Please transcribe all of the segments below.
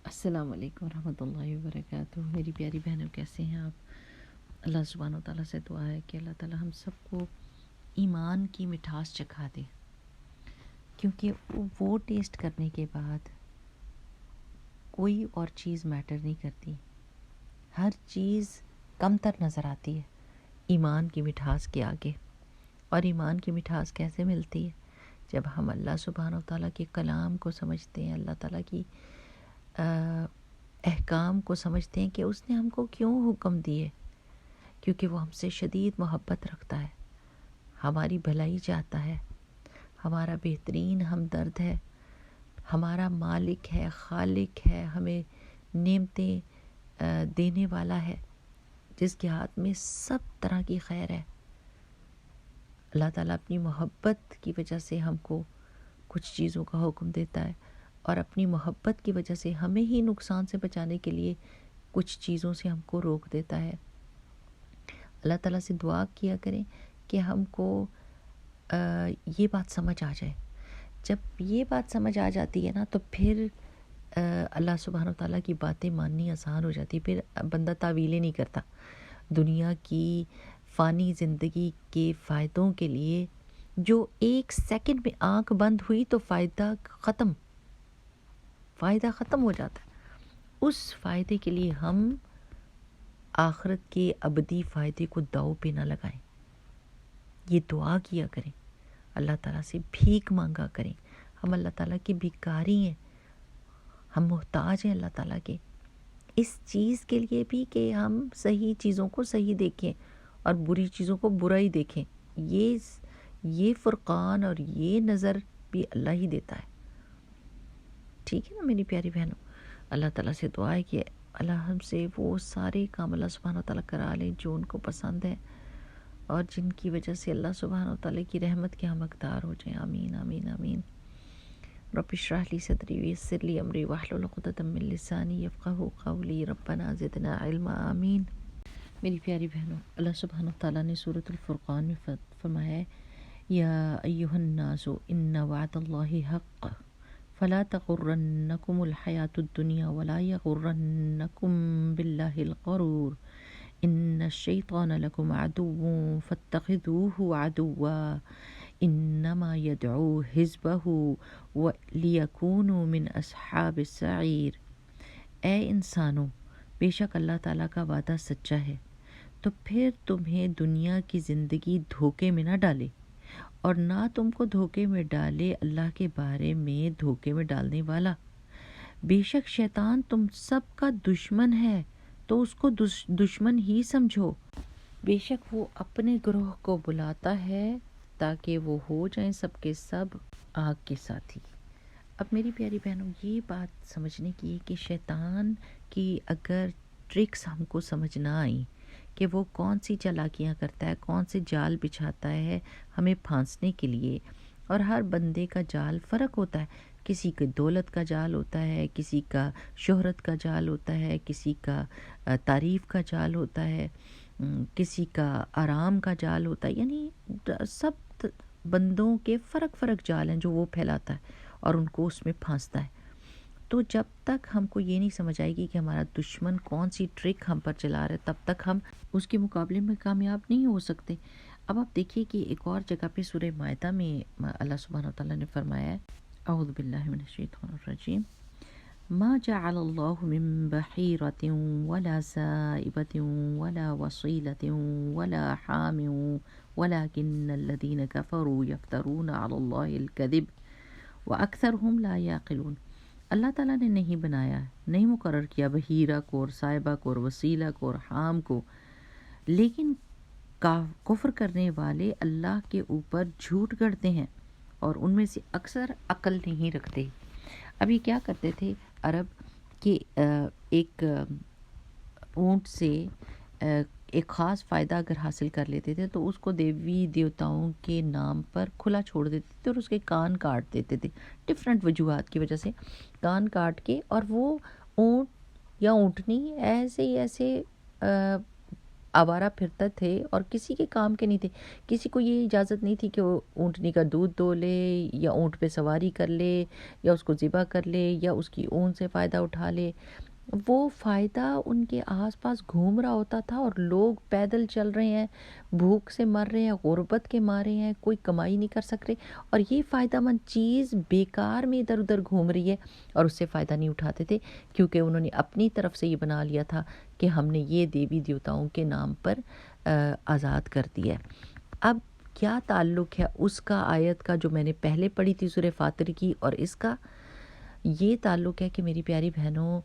السلام علیکم ورحمۃ اللہ وبرکاتہ۔ میری پیاری بہنوں، کیسے ہیں آپ؟ اللہ سبحانہ و تعالیٰ سے دعا ہے کہ اللہ تعالیٰ ہم سب کو ایمان کی مٹھاس چکھا دے، کیونکہ وہ ٹیسٹ کرنے کے بعد کوئی اور چیز میٹر نہیں کرتی، ہر چیز کم تر نظر آتی ہے ایمان کی مٹھاس کے آگے۔ اور ایمان کی مٹھاس کیسے ملتی ہے؟ جب ہم اللہ سبحانہ و تعالیٰ کے کلام کو سمجھتے ہیں، اللہ تعالیٰ کی احکام کو سمجھتے ہیں کہ اس نے ہم کو کیوں حکم دیے، کیونکہ وہ ہم سے شدید محبت رکھتا ہے، ہماری بھلائی چاہتا ہے، ہمارا بہترین ہمدرد ہے، ہمارا مالک ہے، خالق ہے، ہمیں نعمتیں دینے والا ہے، جس کے ہاتھ میں سب طرح کی خیر ہے۔ اللہ تعالیٰ اپنی محبت کی وجہ سے ہم کو کچھ چیزوں کا حکم دیتا ہے، اور اپنی محبت کی وجہ سے ہمیں ہی نقصان سے بچانے کے لیے کچھ چیزوں سے ہم کو روک دیتا ہے۔ اللہ تعالیٰ سے دعا کیا کریں کہ ہم کو یہ بات سمجھ آ جائے۔ جب یہ بات سمجھ آ جاتی ہے نا، تو پھر اللہ سبحانہ و تعالیٰ کی باتیں ماننی آسان ہو جاتی، پھر بندہ تعویلیں نہیں کرتا۔ دنیا کی فانی زندگی کے فائدوں کے لیے جو ایک سیکنڈ میں آنکھ بند ہوئی تو فائدہ ختم ہو جاتا ہے، اس فائدے کے لیے ہم آخرت کے ابدی فائدے کو داؤ پہ نہ لگائیں۔ یہ دعا کیا کریں، اللہ تعالیٰ سے بھیک مانگا کریں۔ ہم اللہ تعالیٰ کے بھکاری ہیں، ہم محتاج ہیں اللہ تعالیٰ کے، اس چیز کے لیے بھی کہ ہم صحیح چیزوں کو صحیح دیکھیں اور بری چیزوں کو برا ہی دیکھیں۔ یہ فرقان اور یہ نظر بھی اللہ ہی دیتا ہے، ٹھیک ہے نا میری پیاری بہنوں؟ اللہ تعالیٰ سے دعا ہے کہ اللہ ہم سے وہ سارے کام اللہ سبحانہ و تعالیٰ کرا لیں جو ان کو پسند ہیں، اور جن کی وجہ سے اللہ سبحانہ و تعالیٰ کی رحمت کے ہم حقدار ہو جائیں۔ آمین آمین آمین۔ رب اشرح لی صدری ویسر لی امری واحلل عقدۃ من لسانی یفقہوا قولی ربنا زدنا علما۔ آمین۔ میری پیاری بہنوں، اللہ سبحانہ و تعالیٰ نے سورۃ الفرقان میں فرمایا ہے، یا ایھا الناس ان وعد اللہ حق فلا تغرنکم الحیاۃ الدنیا ولا یغرنکم باللہ الغرور ان الشیطان لکم عدو فاتخذوہ عدوا انما یدعو حزبہ لیکونوا من اصحاب السعیر۔ اے انسانوں، بے شک اللہ تعالیٰ کا وعدہ سچا ہے، تو پھر تمہیں دنیا کی زندگی دھوکے میں نہ ڈالے، اور نہ تم کو دھوکے میں ڈالے اللہ کے بارے میں دھوکے میں ڈالنے والا۔ بے شک شیطان تم سب کا دشمن ہے، تو اس کو دشمن ہی سمجھو۔ بے شک وہ اپنے گروہ کو بلاتا ہے تاکہ وہ ہو جائیں سب کے سب آگ کے ساتھی۔ اب میری پیاری بہنوں، یہ بات سمجھنے کی ہے کہ شیطان کی اگر ٹرکس ہم کو سمجھ نہ آئیں کہ وہ کون سی چالاکیاں کرتا ہے، کون سے جال بچھاتا ہے ہمیں پھانسنے کے لیے، اور ہر بندے کا جال فرق ہوتا ہے۔ کسی کے دولت کا جال ہوتا ہے، کسی کا شہرت کا جال ہوتا ہے، کسی کا تعریف کا جال ہوتا ہے، کسی کا آرام کا جال ہوتا ہے، یعنی سب بندوں کے فرق جال ہیں جو وہ پھیلاتا ہے اور ان کو اس میں پھانستا ہے۔ تو جب تک ہم کو یہ نہیں سمجھ آئے گی کہ ہمارا دشمن کون سی ٹرک ہم پر چلا رہا ہے، تب تک ہم اس کے مقابلے میں کامیاب نہیں ہو سکتے۔ اب آپ دیکھیے کہ ایک اور جگہ پہ سورہ مائدہ میں اللہ سبحانہ وتعالیٰ نے فرمایا ہے، اعوذ باللہ من الشیطان الرجیم، ما جعل اللہ من بحیرۃ ولا سائبۃ ولا وصیلۃ ولا حام ولکن الذین کفروا یفترون علی اللہ الکذب واکثرهم لا یعقلون۔ اللہ تعالیٰ نے نہیں بنایا، نہیں مقرر کیا بحیرہ کو اور سائبہ کو اور وسیلہ کو اور حام کو، لیکن کفر کرنے والے اللہ کے اوپر جھوٹ گڑتے ہیں اور ان میں سے اکثر عقل نہیں رکھتے۔ اب یہ کیا کرتے تھے عرب کہ ایک اونٹ سے ایک خاص فائدہ اگر حاصل کر لیتے تھے تو اس کو دیوی دیوتاؤں کے نام پر کھلا چھوڑ دیتے تھے اور اس کے کان کاٹ دیتے تھے، ڈفرینٹ وجوہات کی وجہ سے کان کاٹ کے، اور وہ اونٹ یا اونٹنی ایسے آوارہ پھرتے تھے اور کسی کے کام کے نہیں تھے. کسی کو یہ اجازت نہیں تھی کہ وہ اونٹنی کا دودھ دو لے یا اونٹ پہ سواری کر لے یا اس کو ذبح کر لے یا اس کی اون سے فائدہ اٹھا لے. وہ فائدہ ان کے آس پاس گھوم رہا ہوتا تھا اور لوگ پیدل چل رہے ہیں، بھوک سے مر رہے ہیں، غربت کے مارے ہیں، کوئی کمائی نہیں کر سک رہے، اور یہ فائدہ مند چیز بیکار میں ادھر ادھر گھوم رہی ہے اور اس سے فائدہ نہیں اٹھاتے تھے، کیونکہ انہوں نے اپنی طرف سے یہ بنا لیا تھا کہ ہم نے یہ دیوی دیوتاؤں کے نام پر آزاد کر دیا ہے. اب کیا تعلق ہے اس کا آیت کا جو میں نے پہلے پڑھی تھی سورہ فاطر کی اور اس کا؟ یہ تعلق ہے کہ میری پیاری بہنوں،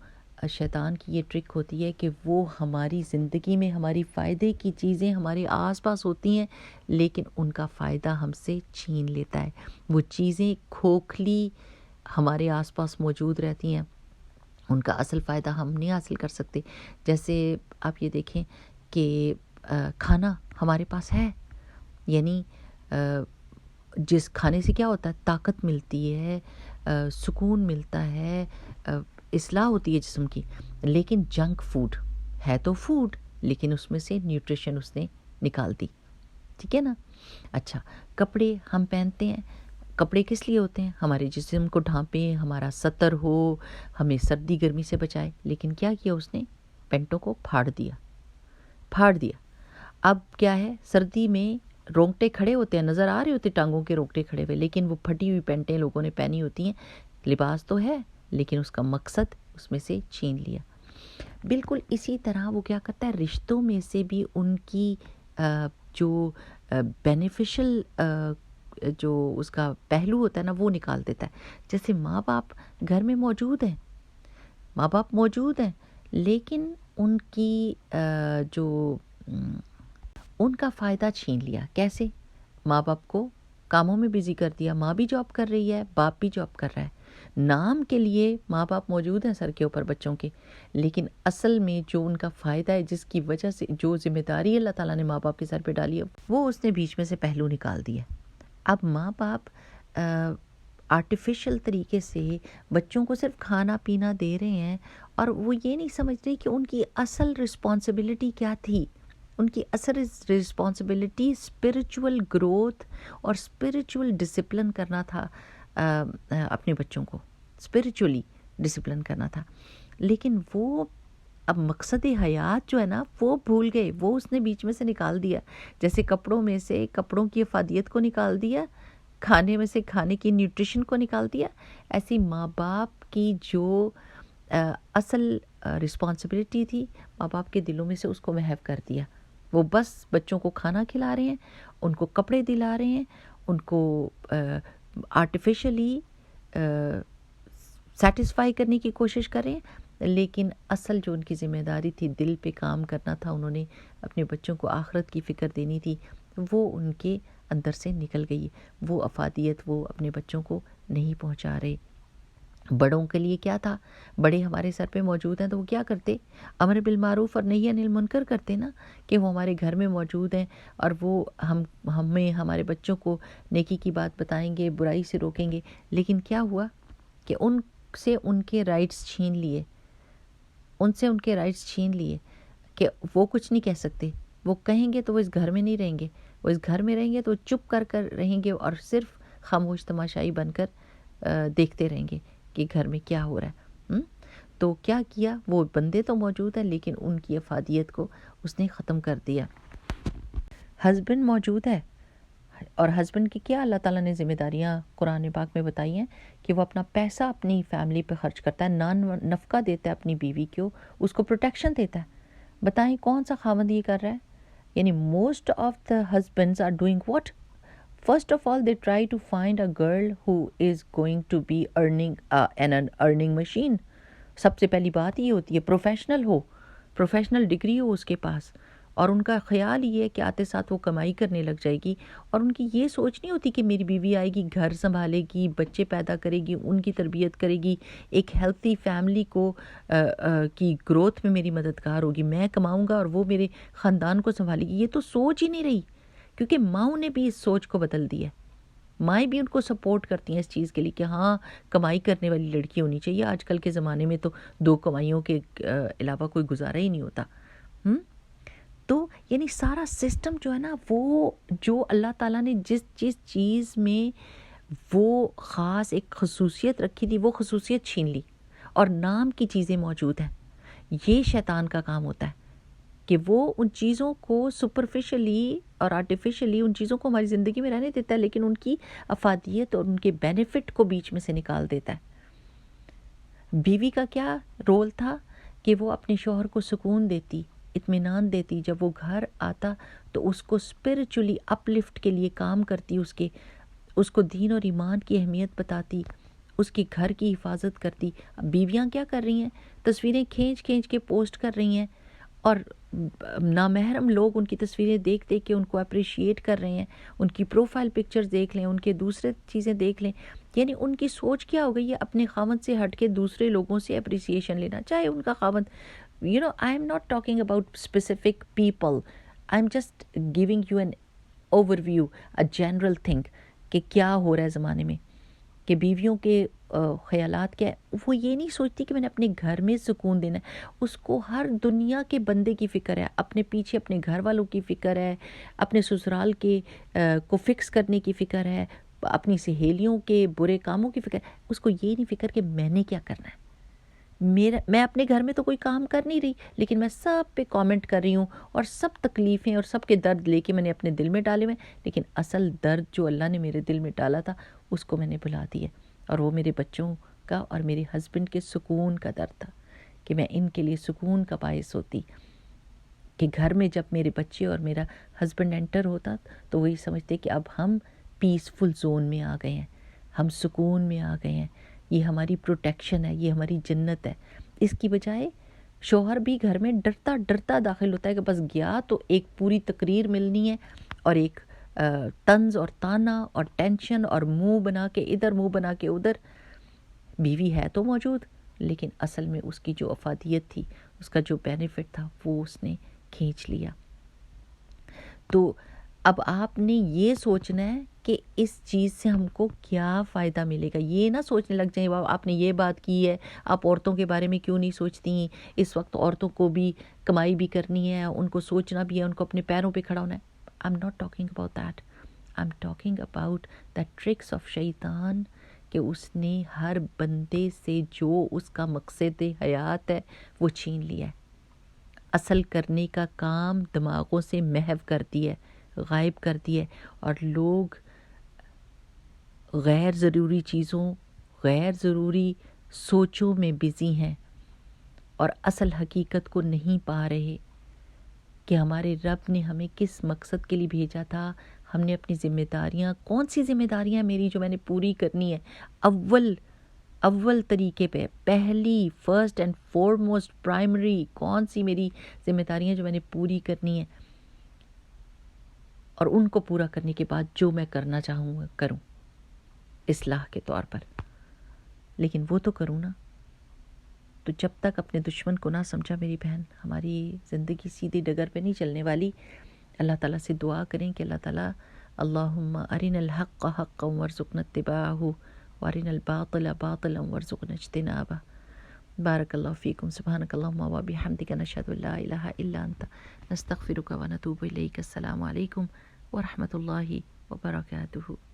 شیطان کی یہ ٹرک ہوتی ہے کہ وہ ہماری زندگی میں ہماری فائدے کی چیزیں ہمارے آس پاس ہوتی ہیں لیکن ان کا فائدہ ہم سے چھین لیتا ہے. وہ چیزیں کھوکھلی ہمارے آس پاس موجود رہتی ہیں، ان کا اصل فائدہ ہم نہیں حاصل کر سکتے. جیسے آپ یہ دیکھیں کہ کھانا ہمارے پاس ہے، یعنی جس کھانے سے کیا ہوتا ہے، طاقت ملتی ہے، سکون ملتا ہے، اصلاح ہوتی ہے جسم کی. لیکن جنک فوڈ ہے تو فوڈ، لیکن اس میں سے نیوٹریشن اس نے نکال دی. ٹھیک ہے نا؟ اچھا، کپڑے ہم پہنتے ہیں، کپڑے کس لیے ہوتے ہیں؟ ہمارے جسم کو ڈھانپیں، ہمارا ستر ہو، ہمیں سردی گرمی سے بچائے. لیکن کیا کیا اس نے؟ پینٹوں کو پھاڑ دیا. اب کیا ہے، سردی میں رونگٹے کھڑے ہوتے ہیں، نظر آ رہے ہوتے ٹانگوں کے رونگٹے کھڑے ہوئے، لیکن وہ پھٹی ہوئی پینٹیں لوگوں نے پہنی ہوتی ہیں. لباس تو ہے لیکن اس کا مقصد اس میں سے چھین لیا. بالکل اسی طرح وہ کیا کرتا ہے، رشتوں میں سے بھی ان کی جو بینیفیشل جو اس کا پہلو ہوتا ہے نا وہ نکال دیتا ہے. جیسے ماں باپ گھر میں موجود ہیں لیکن ان کی جو ان کا فائدہ چھین لیا. کیسے؟ ماں باپ کو کاموں میں بزی کر دیا، ماں بھی جاب کر رہی ہے، باپ بھی جاب کر رہا ہے. نام کے لیے ماں باپ موجود ہیں سر کے اوپر بچوں کے، لیکن اصل میں جو ان کا فائدہ ہے، جس کی وجہ سے جو ذمہ داری اللہ تعالیٰ نے ماں باپ کے سر پہ ڈالی ہے، وہ اس نے بیچ میں سے پہلو نکال دیا. اب ماں باپ آرٹیفیشل طریقے سے بچوں کو صرف کھانا پینا دے رہے ہیں اور وہ یہ نہیں سمجھ رہے کہ ان کی اصل رسپانسبلٹی کیا تھی. ان کی اصل رسپانسبلٹی اسپرچول گروتھ اور اسپرچول ڈسپلن کرنا تھا. اپنے بچوں کو اسپرچولی ڈسپلن کرنا تھا. لیکن وہ اب مقصد حیات جو ہے نا وہ بھول گئے، وہ اس نے بیچ میں سے نکال دیا. جیسے کپڑوں میں سے کپڑوں کی افادیت کو نکال دیا، کھانے میں سے کھانے کی نیوٹریشن کو نکال دیا، ایسی ماں باپ کی جو اصل رسپانسبلٹی تھی ماں باپ کے دلوں میں سے اس کو محو کر دیا. وہ بس بچوں کو کھانا کھلا رہے ہیں، ان کو کپڑے دلا رہے ہیں، ان کو آرٹیفیشلی سیٹسفائی کرنے کی کوشش کریں، لیکن اصل جو ان کی ذمہ داری تھی دل پہ کام کرنا تھا، انہوں نے اپنے بچوں کو آخرت کی فکر دینی تھی، وہ ان کے اندر سے نکل گئی. وہ افادیت وہ اپنے بچوں کو نہیں پہنچا رہے. بڑوں کے لیے کیا تھا؟ بڑے ہمارے سر پہ موجود ہیں تو وہ کیا کرتے؟ امر بالمعروف اور نہی عن المنکر کرتے نا، کہ وہ ہمارے گھر میں موجود ہیں اور وہ ہمیں ہمارے بچوں کو نیکی کی بات بتائیں گے، برائی سے روکیں گے. لیکن کیا ہوا کہ ان سے ان کے رائٹس چھین لیے کہ وہ کچھ نہیں کہہ سکتے. وہ کہیں گے تو وہ اس گھر میں نہیں رہیں گے، وہ اس گھر میں رہیں گے تو چپ کر رہیں گے اور صرف خاموش تماشائی بن کر دیکھتے رہیں گے کہ گھر میں کیا ہو رہا ہے. تو کیا وہ بندے تو موجود ہیں لیکن ان کی افادیت کو اس نے ختم کر دیا. ہسبینڈ موجود ہے اور ہسبینڈ کی کیا اللہ تعالیٰ نے ذمہ داریاں قرآن پاک میں بتائی ہیں کہ وہ اپنا پیسہ اپنی فیملی پہ خرچ کرتا ہے، نفقہ دیتا ہے اپنی بیوی کو، اس کو پروٹیکشن دیتا ہے. بتائیں کون سا خاوند یہ کر رہا ہے؟ یعنی most of the husbands are doing what? First of all, they try to find a girl who is going to be an earning machine. سب سے پہلی بات یہ ہوتی ہے پروفیشنل ڈگری ہو اس کے پاس، اور ان کا خیال یہ ہے کہ آتے ساتھ وہ کمائی کرنے لگ جائے گی، اور ان کی یہ سوچ نہیں ہوتی کہ میری بیوی آئے گی، گھر سنبھالے گی، بچے پیدا کرے گی، ان کی تربیت کرے گی، ایک ہیلتھی فیملی کو کی گروتھ میں میری مددگار ہوگی، میں کماؤں گا اور وہ میرے خاندان کو سنبھالے گی. یہ تو سوچ ہی نہیں رہی، کیونکہ ماؤں نے بھی اس سوچ کو بدل دیا. مائیں بھی ان کو سپورٹ کرتی ہیں اس چیز کے لیے کہ ہاں کمائی کرنے والی لڑکی ہونی چاہیے. آج کل کے زمانے میں تو 2 کمائیوں کے علاوہ کوئی گزارا ہی نہیں ہوتا. تو یعنی سارا سسٹم جو ہے نا، وہ جو اللہ تعالیٰ نے جس چیز میں وہ خاص ایک خصوصیت رکھی تھی وہ خصوصیت چھین لی، اور نام کی چیزیں موجود ہیں. یہ شیطان کا کام ہوتا ہے کہ وہ ان چیزوں کو سپرفیشلی اور آرٹیفیشلی ان چیزوں کو ہماری زندگی میں رہنے دیتا ہے، لیکن ان کی افادیت اور ان کے بینیفٹ کو بیچ میں سے نکال دیتا ہے. بیوی کا کیا رول تھا کہ وہ اپنے شوہر کو سکون دیتی، اطمینان دیتی، جب وہ گھر آتا تو اس کو اسپرچولی اپ لفٹ کے لیے کام کرتی، اس کو دین اور ایمان کی اہمیت بتاتی، اس کی گھر کی حفاظت کرتی. بیویاں کیا کر رہی ہیں؟ تصویریں کھینچ کے پوسٹ کر رہی ہیں، اور نامحرم لوگ ان کی تصویریں دیکھ کے ان کو اپریشیٹ کر رہے ہیں. ان کی پروفائل پکچرز دیکھ لیں، ان کے دوسرے چیزیں دیکھ لیں. یعنی ان کی سوچ کیا ہو گئی ہے؟ اپنے خاوند سے ہٹ کے دوسرے لوگوں سے اپریسیشن لینا، چاہے ان کا خاوند I am not talking about specific people, I am just giving you an overview, a general thing کہ کیا ہو رہا ہے زمانے میں، کہ بیویوں کے خیالات کیا ہے. وہ یہ نہیں سوچتی کہ میں نے اپنے گھر میں سکون دینا ہے، اس کو ہر دنیا کے بندے کی فکر ہے، اپنے پیچھے اپنے گھر والوں کی فکر ہے، اپنے سسرال کے کو فکس کرنے کی فکر ہے، اپنی سہیلیوں کے برے کاموں کی فکر ہے. اس کو یہ نہیں فکر کہ میں نے کیا کرنا ہے. میں اپنے گھر میں تو کوئی کام کر نہیں رہی، لیکن میں سب پہ کامنٹ کر رہی ہوں، اور سب تکلیفیں اور سب کے درد لے کے میں نے اپنے دل میں ڈالے ہوئے، لیکن اصل درد جو اللہ نے میرے دل میں ڈالا تھا اس کو میں نے بھلا دیا، اور وہ میرے بچوں کا اور میرے ہسبینڈ کے سکون کا درد تھا، کہ میں ان کے لیے سکون کا باعث ہوتی، کہ گھر میں جب میرے بچے اور میرا ہسبینڈ انٹر ہوتا تو وہی سمجھتے کہ اب ہم پیسفل زون میں آ گئے ہیں، ہم سکون میں آ گئے ہیں، یہ ہماری پروٹیکشن ہے، یہ ہماری جنت ہے. اس کی بجائے شوہر بھی گھر میں ڈرتا داخل ہوتا ہے کہ بس گیا تو ایک پوری تقریر ملنی ہے، اور ایک طنز اور تانا اور ٹینشن، اور منہ بنا کے ادھر منہ بنا کے ادھر. بیوی ہے تو موجود، لیکن اصل میں اس کی جو افادیت تھی، اس کا جو بینیفٹ تھا، وہ اس نے کھینچ لیا. تو اب آپ نے یہ سوچنا ہے کہ اس چیز سے ہم کو کیا فائدہ ملے گا. یہ نہ سوچنے لگ جائیں آپ نے یہ بات کی ہے، آپ عورتوں کے بارے میں کیوں نہیں سوچتی. اس وقت عورتوں کو بھی کمائی بھی کرنی ہے، ان کو سوچنا بھی ہے، ان کو اپنے پیروں پہ کھڑا ہونا ہے. I am not talking about that, I am talking about the tricks of شیطان، کہ اس نے ہر بندے سے جو اس کا مقصد حیات ہے وہ چھین لیا ہے. اصل کرنے کا کام دماغوں سے محو کر دیا ہے، غائب کر دیا ہے، اور لوگ غیر ضروری چیزوں، غیر ضروری سوچوں میں بزی ہیں، اور اصل حقیقت کو نہیں پا رہے کہ ہمارے رب نے ہمیں کس مقصد کے لیے بھیجا تھا. ہم نے اپنی ذمہ داریاں، کون سی ذمہ داریاں میری جو میں نے پوری کرنی ہے، اول طریقے پہ، پہلی فرسٹ اینڈ فورموسٹ پرائمری کون سی میری ذمہ داریاں جو میں نے پوری کرنی ہے، اور ان کو پورا کرنے کے بعد جو میں کرنا چاہوں کروں اصلاح کے طور پر. لیکن وہ تو کروں نا. تو جب تک اپنے دشمن کو نہ سمجھا میری بہن، ہماری زندگی سیدھی ڈگر پہ نہیں چلنے والی. اللہ تعالیٰ سے دعا کریں کہ اللہ تعالیٰ اللہم ارنا الحق حقا وارزقنا اتباعہ وارنا الباطل باطلا وارزقنا اجتنابہ. بارک اللہ فیکم. سبحانک اللہم و بحمدک، نشہد ان لا الہ الا انت، نستغفرک و نتوب الیک. السلام علیکم ورحمۃ اللہ وبرکاتہ.